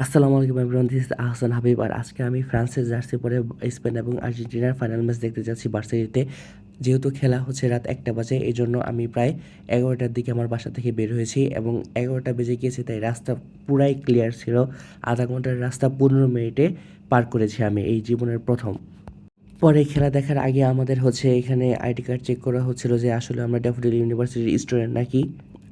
আসসালামু আলাইকুম everyone, this is Ahsan Habib. আর আজকে আমি ফ্রান্সের জার্সি পরে স্পেন এবং আর্জেন্টিনার ফাইনাল ম্যাচ দেখতে যাচ্ছি ভার্সিটিতে। যেহেতু খেলা হচ্ছে রাত 1টা বাজে, এই জন্য আমি প্রায় 11টার দিকে আমার বাসা থেকে বের হয়েছি এবং 11টা বেজে গিয়েছে, তাই রাস্তা পুরাই ক্লিয়ার ছিল। আধা ঘন্টার রাস্তা 15 মিনিটে পার করেছি আমি এই জীবনের প্রথম। পরে খেলা দেখার আগে আমাদের এখানে আইডি কার্ড চেক করা হচ্ছিল যে আসলে আমরা ড্যাফোডিল ইউনিভার্সিটির স্টুডেন্ট নাকি।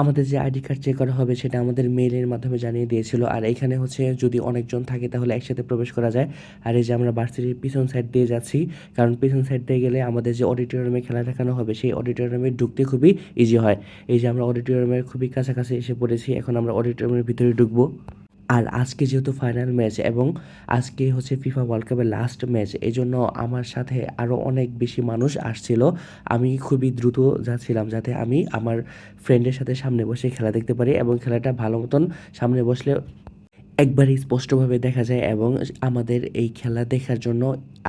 আমাদের যে আইডি কার্ড চেক করা হবে সেটা আমাদের মেইলের মাধ্যমে জানিয়ে দিয়েছিল। আর এখানে যদি অনেকজন থাকে তাহলে একসাথে প্রবেশ করা যায়। আর এই যে আমরা ভার্সিটির পিছন সাইড দিয়ে যাচ্ছি, কারণ পিছন সাইড দিয়ে গেলে আমাদের যে অডিটোরিয়ামে খেলা দেখানো হবে সেই অডিটোরিয়ামে ঢুকতে খুবই ইজি হয়। এই যে আমরা অডিটোরিয়ামের খুবই কাছাকাছি এসে পড়েছি, এখন আমরা অডিটোরিয়ামের ভিতরে ঢুকবো। আর আজকে যেহেতু ফাইনাল ম্যাচ এবং আজকে ফিফা ওয়ার্ল্ড কাপের লাস্ট ম্যাচ, এই জন্য আমার সাথে আরও অনেক বেশি মানুষ আসছিল। আমি খুবই দ্রুত যাচ্ছিলাম যাতে আমি আমার ফ্রেন্ডের সাথে সামনে বসে খেলা দেখতে পারি এবং খেলাটা ভালো মতন সামনে বসলে একবারেই স্পষ্টভাবে দেখা যায়। এবং আমাদের এই খেলা দেখার জন্য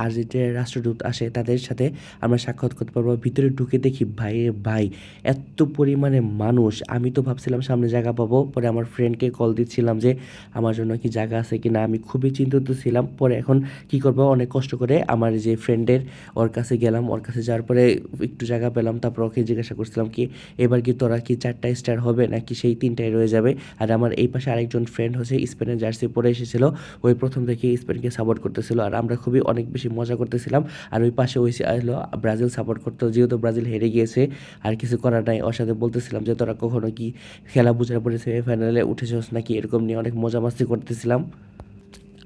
আর্জেন্টিনার রাষ্ট্রদূত আসে, তাদের সাথে আমরা সাক্ষাৎ করতে পারবো। ভিতরে ঢুকে দেখি ভাই রে ভাই, এত পরিমাণে মানুষ! আমি তো ভাবছিলাম সামনে জায়গা পাবো, পরে আমার ফ্রেন্ডকে কল দিচ্ছিলাম যে আমার জন্য কি জায়গা আছে কি না। আমি খুবই চিন্তিত ছিলাম। পরে এখন কি করবো, অনেক কষ্ট করে আমার যে ফ্রেন্ডের ওর কাছে গেলাম, ওর কাছে যাওয়ার পরে একটু জায়গা পেলাম। তারপর ওকে জিজ্ঞাসা করছিলাম কি এবার কি তোরা কি 4টা স্টার হবে নাকি সেই 3টায় রয়ে যাবে। আর আমার এই পাশে আরেকজন ফ্রেন্ড স্পেনের জার্সি পরে এসেছিল, ওই প্রথম থেকে স্পেনকে সাপোর্ট করতেছিল আর আমরা খুবই অনেক বেশি মজা করতেছিলাম। আর ওই পাশে হলো ব্রাজিল সাপোর্ট করতো, যেহেতু ব্রাজিল হেরে গিয়েছে আর কিছু করার নাই। ওর সাথে বলতেছিলাম যে তোরা কখনো কি খেলা বুঝার পরে সেমিফাইনালে উঠেছিস নাকি, এরকম নিয়ে অনেক মজা মাস্তি করতেছিলাম।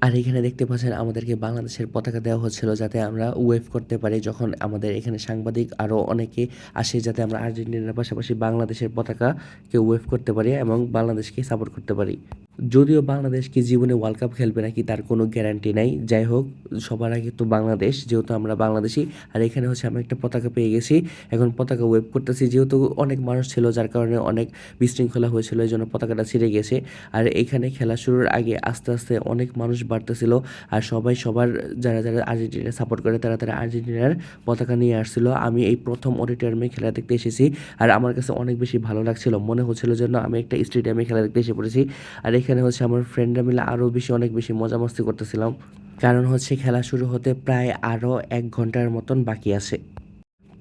আর এখানে দেখতে পাচ্ছেন আমাদেরকে বাংলাদেশের পতাকা দেওয়া হচ্ছিল যাতে আমরা ওয়েভ করতে পারি যখন আমাদের এখানে সাংবাদিক আরও অনেকে আসে, যাতে আমরা আর্জেন্টিনার পাশাপাশি বাংলাদেশের পতাকাকে ওয়েভ করতে পারি এবং বাংলাদেশকে সাপোর্ট করতে পারি। যদিও বাংলাদেশ কি জীবনে ওয়ার্ল্ড কাপ খেলবে নাকি তার কোনো গ্যারান্টি নাই। যাই হোক, সবার আগে তো বাংলাদেশ, যেহেতু আমরা বাংলাদেশি। আর এখানে আমি একটা পতাকা পেয়ে গেছি, এখন পতাকা ওয়েভ করতেছি। যেহেতু অনেক মানুষ ছিল যার কারণে অনেক বিশৃঙ্খলা হয়েছিল, এই জন্য পতাকাটা ছিঁড়ে গেছে। আর এখানে খেলা শুরুর আগে আস্তে আস্তে অনেক মানুষ বাড়তেছিল আর সবাই সবার যারা যারা আর্জেন্টিনা সাপোর্ট করে তারা তারা আর্জেন্টিনার পতাকা নিয়ে আসছিল। আমি এই প্রথম অডিটোরিয়ামে খেলা দেখতে এসেছি আর আমার কাছে অনেক বেশি ভালো লাগছিল, মনে হচ্ছিল যেন আমি একটা স্টেডিয়ামে খেলা দেখতে এসে পড়েছি। আর এখানে আমার ফ্রেন্ডরা মিলে আরও অনেক বেশি মজা মস্তি করতেছিলাম, কারণ খেলা শুরু হতে প্রায় আরও 1 ঘন্টার মতন বাকি আছে।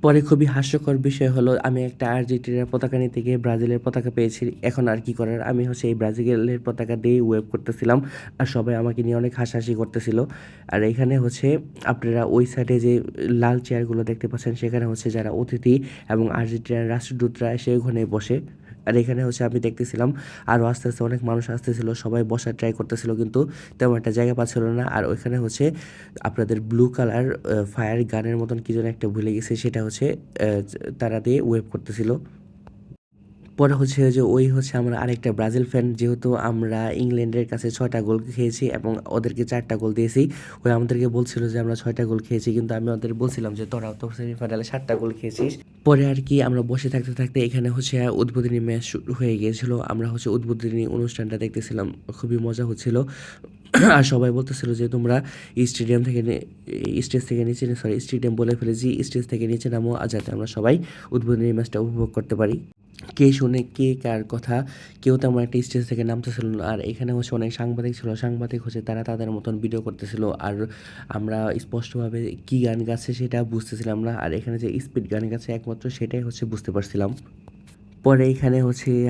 পরে খুবই হাস্যকর বিষয় হলো, আমি একটা আর্জেন্টিনার পতাকা নিতে গিয়ে ব্রাজিলের পতাকা পেয়েছি। এখন আর কি করার, আমি এই ব্রাজিলের পতাকা দিয়েই ওয়েভ করতেছিলাম আর সবাই আমাকে নিয়ে অনেক হাসাহাসি করতেছিল। আর এখানে আপনারা ওই সাইডে যে লাল চেয়ারগুলো দেখতে পাচ্ছেন সেখানে যারা অতিথি এবং আর্জেন্টিনার রাষ্ট্রদূতরা এসে ওখানে বসে। আর এখানে আমি দেখতেছিলাম আরও আস্তে আস্তে অনেক মানুষ আসতেছিল, সবাই বসার ট্রাই করতেছিল কিন্তু তেমন একটা জায়গা পাচ্ছিল না। আর ওইখানে আপনাদের ব্লু কালার ফায়ার গানের মতন কি যেন একটা ভুলে গেছে, সেটা তারা দিয়ে ওয়েভ করতেছিল। পরে যে ওই আমরা আরেকটা ব্রাজিল ফ্যান, যেহেতু আমরা ইংল্যান্ডের কাছে 6টা গোল খেয়েছি এবং ওদেরকে 4টা গোল দিয়েছি, ওই আমাদেরকে বলছিল যে আমরা 6টা গোল খেয়েছি, কিন্তু আমি ওদের বলছিলাম যে তোরাও তো সেমিফাইনালে 7টা গোল খেয়েছিস। পরে আর কি আমরা বসে থাকতে থাকতে এখানে উদ্বোধনী ম্যাচ শুরু হয়ে গিয়েছিল। আমরা উদ্বোধনী অনুষ্ঠানটা দেখতেছিলাম, খুবই মজা হচ্ছিল। আর সবাই বলতেছিল যে তোমরা স্টেডিয়াম থেকে স্টেজ থেকে নিচে স্টেডিয়াম বলে ফেলেছি, স্টেজ থেকে নিচে নামো যাতে আমরা সবাই উদ্বোধনী ম্যাচটা উপভোগ করতে পারি। কে শুনে কে কার কথা, কেউ তেমন একটা স্টেজ থেকে নামতেছিল না। আর এখানে অনেক সাংবাদিক ছিল, সাংবাদিক তারা তাদের মতন ভিডিও করতেছিল আর আমরা স্পষ্টভাবে কি গান গাচ্ছে সেটা বুঝতেছিলাম না। আর এখানে যে স্পিড গান গাচ্ছে একমাত্র সেটাই বুঝতে পারছিলাম। পরে এখানে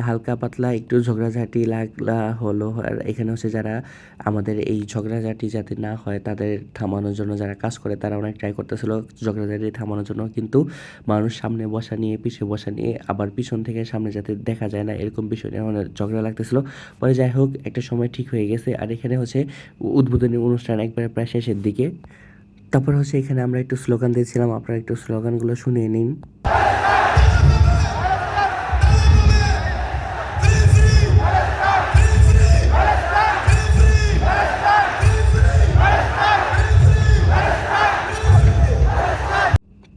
হালকা পাতলা একটু ঝগড়াঝাটি লাগলা হলো। আর এখানে যারা আমাদের এই ঝগড়াঝাটি যাতে না হয় তাদের থামানোর জন্য যারা কাজ করে তারা অনেক ট্রাই করতেছিল ঝগড়াঝাটি থামানোর জন্য, কিন্তু মানুষ সামনে বসা নিয়ে পিছিয়ে বসা নিয়ে আবার পিছন থেকে সামনে যাতে দেখা যায় না এরকম বিষয় নিয়ে অনেক ঝগড়া লাগতেছিল। পরে যাই হোক, একটা সময় ঠিক হয়ে গেছে। আর এখানে উদ্বোধনী অনুষ্ঠান একবারে প্রায় শেষের দিকে। তারপর এখানে আমরা একটু স্লোগান দিয়েছিলাম, আপনারা একটু স্লোগানগুলো শুনিয়ে নিন।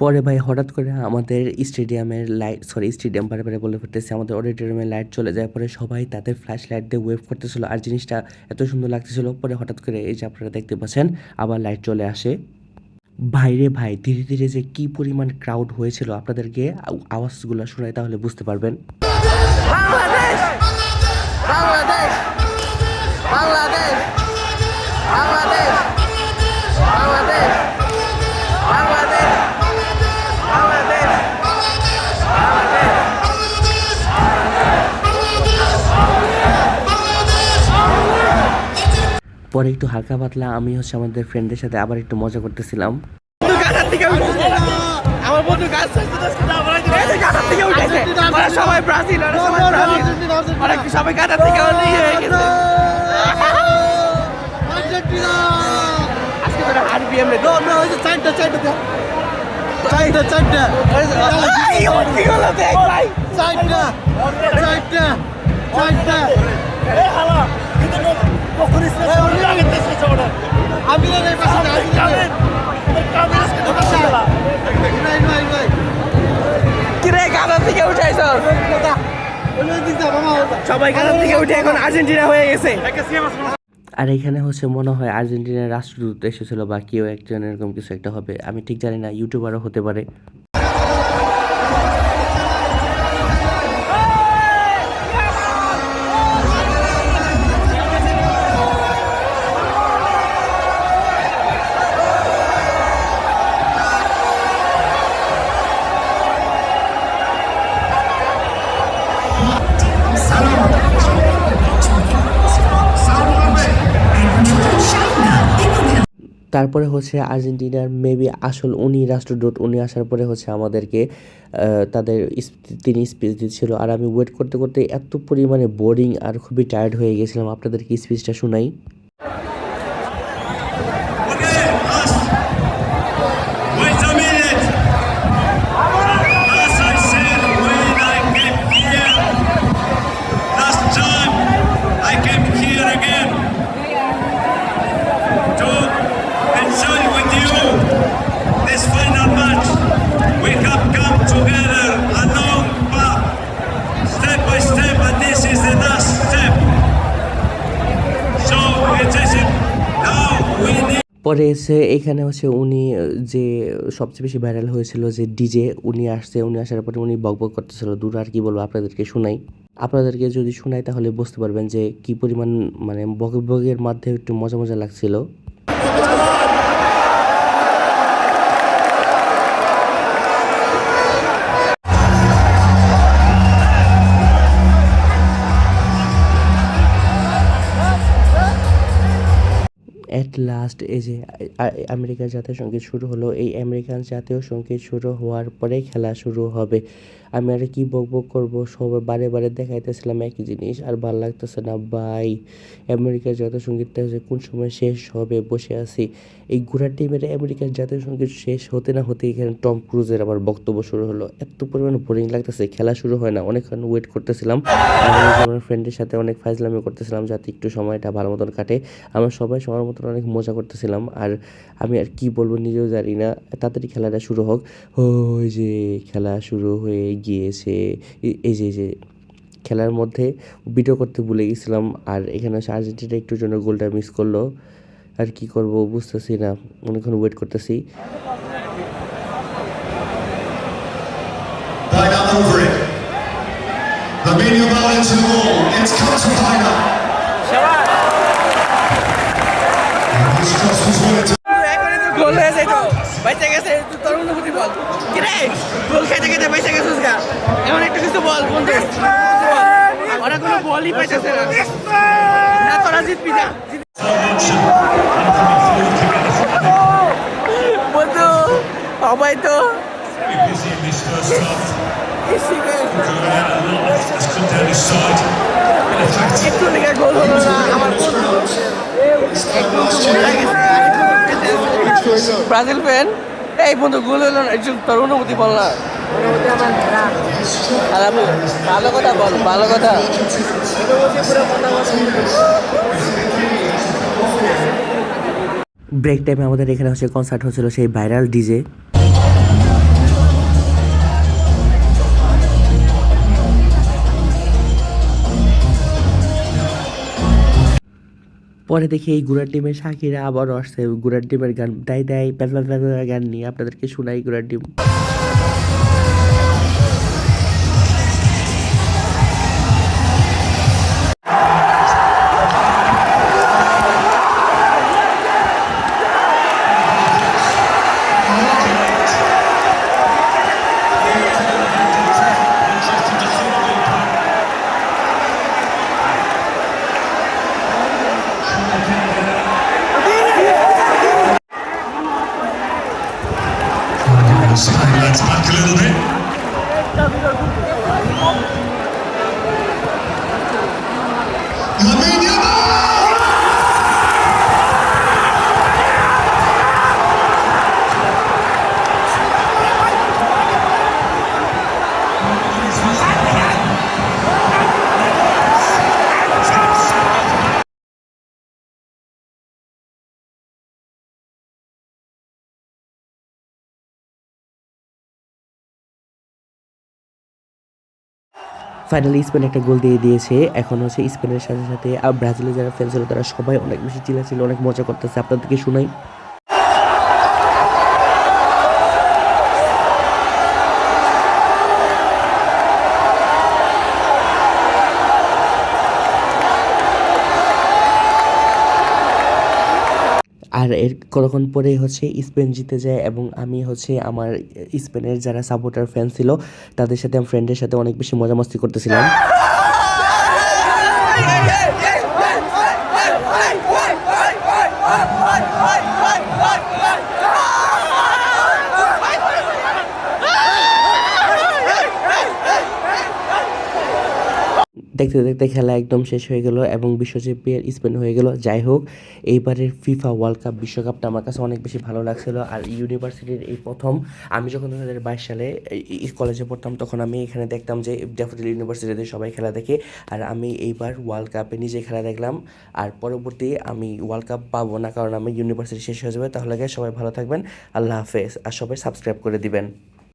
পরে ভাই হঠাৎ করে আমাদের স্টেডিয়ামের লাইট স্টেডিয়াম বারে বলে ফেলতেছে, আমাদের অডিটোরিয়ামের লাইট চলে যায়। পরে সবাই তাদের ফ্ল্যাশ লাইট দিয়ে ওয়েভ করতেছিল আর জিনিসটা এত সুন্দর লাগতেছিল। পরে হঠাৎ করে এই যে আপনারা দেখতে পাচ্ছেন আবার লাইট চলে আসে। ভাইরে ভাই, ধীরে ধীরে যে কি পরিমাণ ক্রাউড হয়েছিল আপনাদেরকে আওয়াজগুলো শোনায় তাহলে বুঝতে পারবেন। বাংলাদেশ বাংলাদেশ বাংলাদেশ পরে একটু হালকা পাতলা আমি হচ্ছে আমাদের ফ্রেন্ডদের সাথে আবার একটু মজা করতেছিলাম। আমার বন্ধু গাছ থেকে উঠেছে, ওরা সবাই ব্রাজিল, সবাই কাঁটা থেকে আজকে তোরা হারবি এমনি কিরে কাঁটা থেকে উঠাইছ, সবাই কাঁটা থেকে উঠে এখন আর্জেন্টিনা হয়ে গেছে। আর এখানে হচ্ছে মনে হয় আর্জেন্টিনার রাষ্ট্রদূত এসেছিল বা কেউ একজন এরকম কিছু একটা হবে, আমি ঠিক জানি না, ইউটিউবারও হতে পারে। তারপরে হচ্ছে আর্জেন্টিনার মেবি আসল উনি রাষ্ট্রদূত, উনি আসার পরে হচ্ছে আমাদেরকে তাদের তিনি স্পিচ দিচ্ছিল, আর আমি ওয়েট করতে করতে এত পরিমাণে বোরিং আর খুবই টায়ার্ড হয়ে গেছিলাম। আপনাদেরকে স্পিচটা শোনাই। পরে এসে এখানে হচ্ছে উনি যে সবচেয়ে বেশি ভাইরাল হয়েছিল যে ডিজে, উনি আসছে, উনি আসার পরে উনি বকবক করতেছিল, দূর আর কি বলবো, আপনাদেরকে শোনাই। আপনাদেরকে যদি শোনাই তাহলে বুঝতে পারবেন যে কি পরিমাণ মানে বকবকের মধ্যে একটু মজা মজা লাগছিল। অ্যাট লাস্ট এই যে আমেরিকার জাতীয় সঙ্গীত শুরু হলো। এই আমেরিকান জাতীয় সঙ্গীত শুরু হওয়ার পরেই খেলা শুরু হবে। আমি আর কি বকবক করবো, সবাই বারে বারে দেখাইতেছিলাম একই জিনিস, আর ভালো লাগতেছে না ভাই। আমেরিকার জাতীয় সঙ্গীতটা যে কোন সময় শেষ হবে বসে আছি। এই ঘোড়ার টিমের আমেরিকার জাতীয় সঙ্গীত শেষ হতে না হতে এখানে টম ক্রুজের আবার বক্তব্য শুরু হলো। এত পরিমাণে বোরিং লাগতেছে, খেলা শুরু হয় না, অনেকক্ষণ ওয়েট করতেছিলাম। আমার ফ্রেন্ডের সাথে অনেক ফাইজলামি করতেছিলাম যাতে একটু সময়টা ভালো মতন কাটে। আমরা সবাই সবার মতন অনেক মজা করতেছিলাম, আর আমি আর কি বলবো নিজেও জানি না। তাড়াতাড়ি খেলাটা শুরু হোক। ওই যে খেলা শুরু হয়ে গিয়েছে, এই যে খেলার মধ্যে ভিডিও করতে ভুলে গেছিলাম, আর এখানে হচ্ছে আর্জেন্টিনা একটু জন্য গোলটা মিস করলো। আর কি করব বুঝতেছি না, অনেকক্ষণ ওয়েট করতেছি। গোল হয়ে যায় তো বাইচে গেছে, তোর অনুভূতি বল। কি রে গোল খেতে খেতে বাইচে গেছিস গা, এমন একটা কিছু বল বন্ধু। ওরা কোনো বলই পাইতেছে না, না তোরা জিতবি না বন্ধু। সবাই তো একটু লেগে গোল হলো না আমার ব্রাজিল ফ্যান। এই বন্ধু গোল হলো না, তোর অনুভূতি বল না। ভালো কথা বল, ভালো কথা। ব্রেক টাইমে আমাদের এখানে হচ্ছে কনসার্ট হচ্ছিল সেই ভাইরাল ডিজে। পরে দেখি এই গুড়ার টিমের সাকিরা আবারও আসছে, গুড়ার টিমের গান দেয় দেয় গান নিয়ে আপনাদেরকে শোনাই গুড়ার টিম। Lamine Yamal! ফাইনালি স্পেন একটা গোল দিয়ে দিয়েছে। এখন হচ্ছে স্পেনের সাথে সাথে ব্রাজিলের যারা ফ্যান ছিল তারা সবাই অনেক বেশি চিল্লাচ্ছিল, অনেক মজা করতেছে। আপনাদেরকে শুনাই। আর এর কতক্ষণ পরেই হচ্ছে স্পেন জিতে যায় এবং আমি হচ্ছে আমার স্পেনের যারা সাপোর্টার ফ্যান ছিল তাদের সাথে আমার ফ্রেন্ডের সাথে অনেক বেশি মজা মস্তি করতেছিলাম। দেখতে দেখতে খেলা একদম শেষ হয়ে গেল এবং বিশ্ব চ্যাম্পিয়ন স্পেন হয়ে গেল। যাই হোক, এইবারের ফিফা ওয়ার্ল্ড কাপ বিশ্বকাপটা আমার কাছে অনেক বেশি ভালো লাগছিল। আর ইউনিভার্সিটির এই প্রথম, আমি যখন 2022 সালে কলেজে পড়তাম তখন আমি এখানে দেখতাম যে ড্যাফোডিল ইউনিভার্সিটিতে সবাই খেলা দেখে, আর আমি এইবার ওয়ার্ল্ড কাপে নিজে খেলা দেখলাম। আর পরবর্তী আমি ওয়ার্ল্ড কাপ পাবো না, কারণ আমি ইউনিভার্সিটি শেষ হয়ে যাবে। তাহলে সবাই ভালো থাকবেন, আল্লাহ হাফেজ, আর সবাই সাবস্ক্রাইব করে দিবেন।